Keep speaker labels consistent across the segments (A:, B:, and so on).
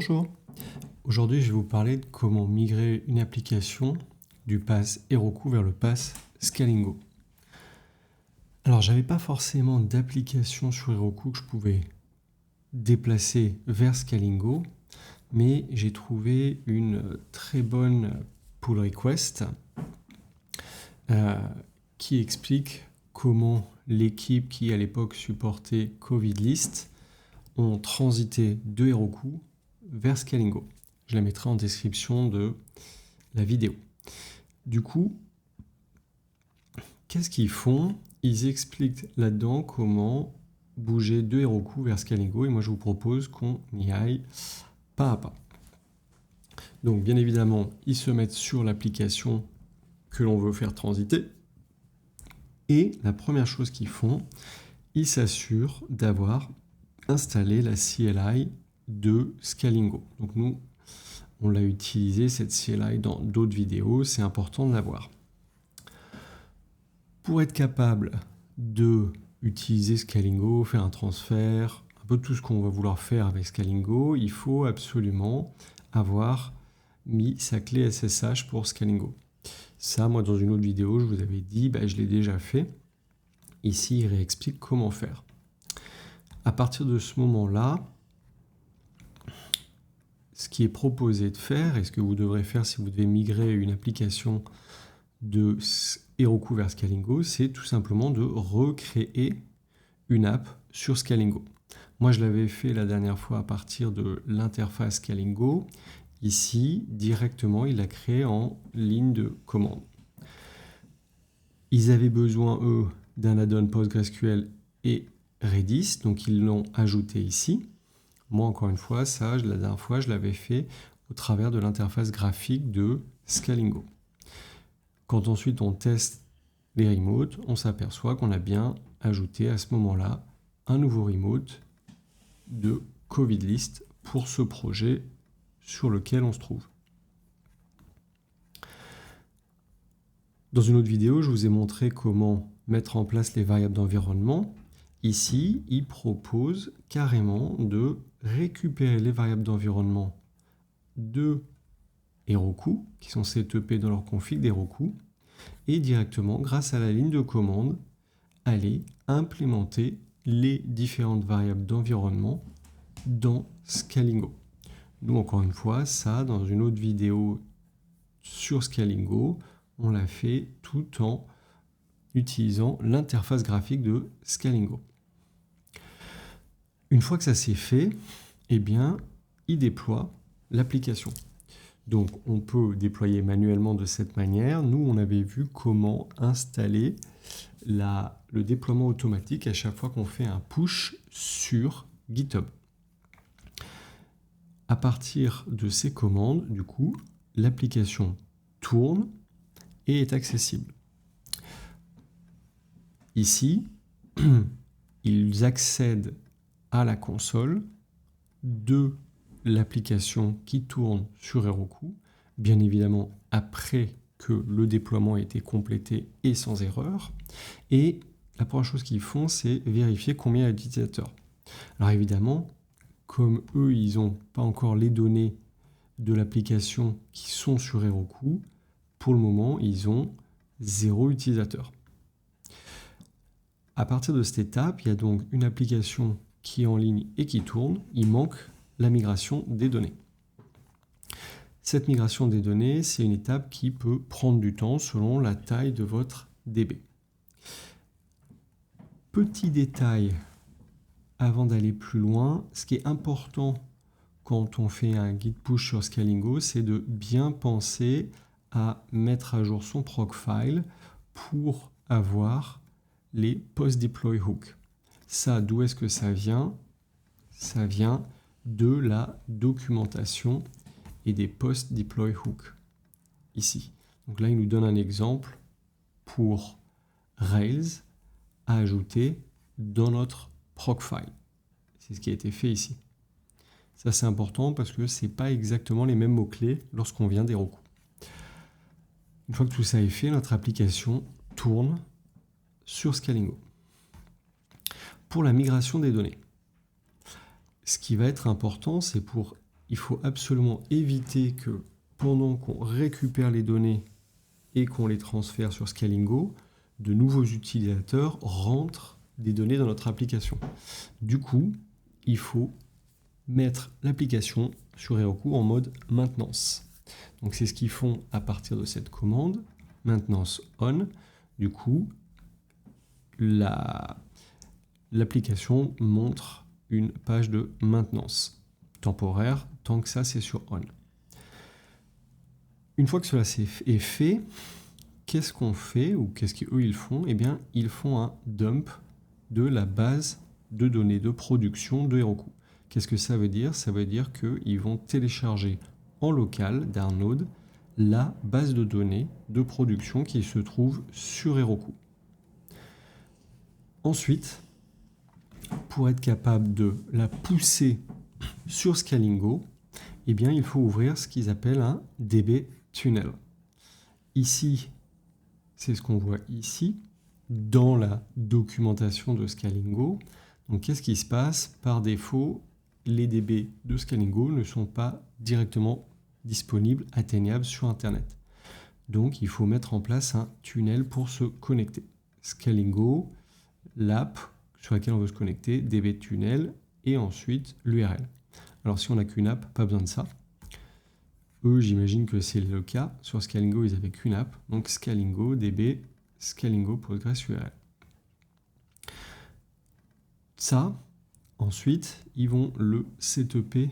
A: Bonjour, aujourd'hui je vais vous parler de comment migrer une application du pass Heroku vers le pass Scalingo. Alors j'avais pas forcément d'application sur Heroku que je pouvais déplacer vers Scalingo, mais j'ai trouvé une très bonne pull request qui explique comment l'équipe qui à l'époque supportait COVIDList ont transité de Heroku vers Scalingo. Je la mettrai en description de la vidéo. Du coup, qu'est-ce qu'ils font? Ils expliquent là-dedans comment bouger de Heroku vers Scalingo et moi je vous propose qu'on y aille pas à pas. Donc bien évidemment, ils se mettent sur l'application que l'on veut faire transiter et la première chose qu'ils font, ils s'assurent d'avoir installé la CLI de Scalingo. Donc nous, on l'a utilisé cette CLI dans d'autres vidéos, c'est important de l'avoir. Pour être capable de utiliser Scalingo, faire un transfert, un peu tout ce qu'on va vouloir faire avec Scalingo, il faut absolument avoir mis sa clé SSH pour Scalingo. Ça, moi, dans une autre vidéo, je vous avais dit, je l'ai déjà fait. Ici, il réexplique comment faire. À partir de ce moment-là, ce qui est proposé de faire, et ce que vous devrez faire si vous devez migrer une application de Heroku vers Scalingo, c'est tout simplement de recréer une app sur Scalingo. Moi, je l'avais fait la dernière fois à partir de l'interface Scalingo. Ici, directement, il l'a créé en ligne de commande. Ils avaient besoin, eux, d'un add-on PostgreSQL et Redis, donc ils l'ont ajouté ici. Moi, encore une fois, ça, la dernière fois, je l'avais fait au travers de l'interface graphique de Scalingo. Quand ensuite on teste les remotes, on s'aperçoit qu'on a bien ajouté à ce moment-là un nouveau remote de COVIDList pour ce projet sur lequel on se trouve. Dans une autre vidéo, je vous ai montré comment mettre en place les variables d'environnement. Ici, il propose carrément de récupérer les variables d'environnement de Heroku, qui sont setupées dans leur config d'Heroku, et directement, grâce à la ligne de commande, aller implémenter les différentes variables d'environnement dans Scalingo. Nous, encore une fois, ça, dans une autre vidéo sur Scalingo, on l'a fait tout en utilisant l'interface graphique de Scalingo. Une fois que ça s'est fait, eh bien, il déploie l'application. Donc, on peut déployer manuellement de cette manière. Nous, on avait vu comment installer le déploiement automatique à chaque fois qu'on fait un push sur GitHub. À partir de ces commandes, du coup, l'application tourne et est accessible. Ici, ils accèdent à la console de l'application qui tourne sur Heroku, bien évidemment après que le déploiement a été complété et sans erreur. Et la première chose qu'ils font, c'est vérifier combien il y a d'utilisateurs. Alors évidemment, comme eux, ils n'ont pas encore les données de l'application qui sont sur Heroku, pour le moment, ils ont 0 utilisateur. À partir de cette étape, il y a donc une application qui est en ligne et qui tourne. Il manque la migration des données. Cette migration des données, c'est une étape qui peut prendre du temps selon la taille de votre DB. Petit détail, avant d'aller plus loin, ce qui est important quand on fait un git push sur Scalingo, c'est de bien penser à mettre à jour son procfile pour avoir les post-deploy hooks. Ça, d'où est-ce que ça vient? Ça vient de la documentation et des post-deploy hooks, ici. Donc là, il nous donne un exemple pour Rails à ajouter dans notre procfile. C'est ce qui a été fait ici. Ça, c'est important parce que ce n'est pas exactement les mêmes mots-clés lorsqu'on vient d'Heroku. Une fois que tout ça est fait, notre application tourne sur Scalingo. Pour la migration des données, ce qui va être important, c'est pour il faut absolument éviter que pendant qu'on récupère les données et qu'on les transfère sur Scalingo, de nouveaux utilisateurs rentrent des données dans notre application. Du coup, il faut mettre l'application sur Heroku en mode maintenance. Donc c'est ce qu'ils font à partir de cette commande, maintenance on. Du coup, l'application montre une page de maintenance temporaire tant que ça c'est sur on. Une fois que cela est fait, qu'est-ce qu'on fait ou qu'est-ce qu'eux ils font? Eh bien, ils font un dump de la base de données de production de Heroku. Qu'est-ce que ça veut dire? Ça veut dire qu'ils vont télécharger en local d'un node la base de données de production qui se trouve sur Heroku. Ensuite, pour être capable de la pousser sur Scalingo, eh bien, il faut ouvrir ce qu'ils appellent un DB tunnel. Ici, c'est ce qu'on voit ici, dans la documentation de Scalingo. Donc, qu'est-ce qui se passe? Par défaut, les DB de Scalingo ne sont pas directement disponibles, atteignables sur Internet. Donc, il faut mettre en place un tunnel pour se connecter. Scalingo, l'app sur laquelle on veut se connecter, DB tunnel, et ensuite l'URL. Alors, si on n'a qu'une app, pas besoin de ça. Eux, j'imagine que c'est le cas. Sur Scalingo, ils n'avaient qu'une app. Donc, Scalingo, DB, Scalingo, PostgreSQL. Ça, ensuite, ils vont le setuper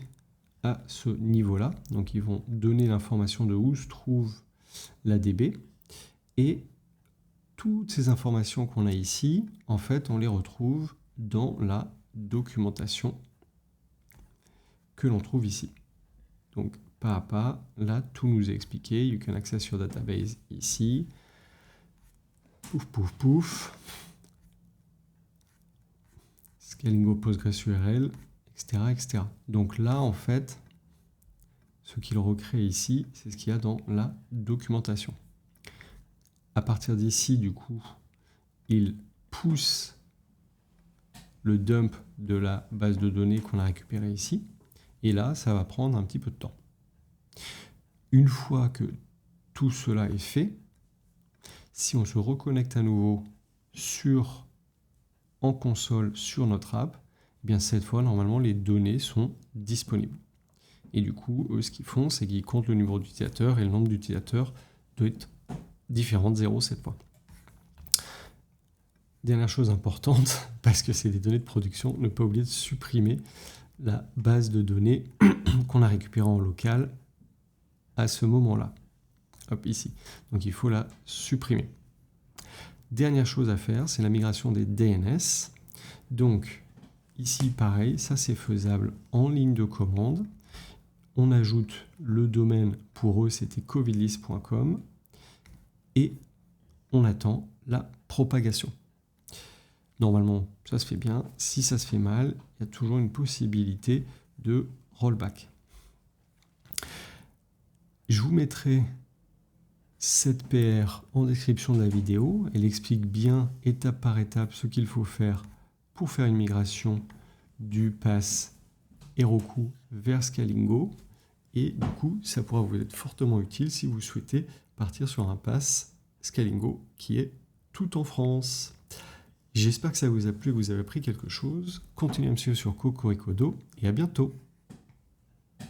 A: à ce niveau-là. Donc, ils vont donner l'information de où se trouve la DB. Et toutes ces informations qu'on a ici, en fait, on les retrouve dans la documentation que l'on trouve ici. Donc, pas à pas, là, tout nous est expliqué. You can access your database ici. Pouf, pouf, pouf. Scalingo PostgreSQL, etc., etc. Donc là, en fait, ce qu'il recrée ici, c'est ce qu'il y a dans la documentation. À partir d'ici, du coup, il pousse le dump de la base de données qu'on a récupérée ici. Et là, ça va prendre un petit peu de temps. Une fois que tout cela est fait, si on se reconnecte à nouveau en console sur notre app, eh bien cette fois, normalement, les données sont disponibles. Et du coup, eux, ce qu'ils font, c'est qu'ils comptent le numéro d'utilisateur et le nombre d'utilisateurs doit être différent de 0 cette fois. Dernière chose importante, parce que c'est des données de production, ne pas oublier de supprimer la base de données qu'on a récupérée en local à ce moment-là. Hop, ici. Donc il faut la supprimer. Dernière chose à faire, c'est la migration des DNS. Donc ici, pareil, ça c'est faisable en ligne de commande. On ajoute le domaine, pour eux c'était covidlist.com, et on attend la propagation. Normalement, ça se fait bien. Si ça se fait mal, il y a toujours une possibilité de rollback. Je vous mettrai cette PR en description de la vidéo. Elle explique bien, étape par étape, ce qu'il faut faire pour faire une migration du pass Heroku vers Scalingo. Et du coup, ça pourra vous être fortement utile si vous souhaitez partir sur un pass Scalingo qui est tout en France. J'espère que ça vous a plu, que vous avez appris quelque chose. Continuez à me suivre sur Cocoricodo et à bientôt.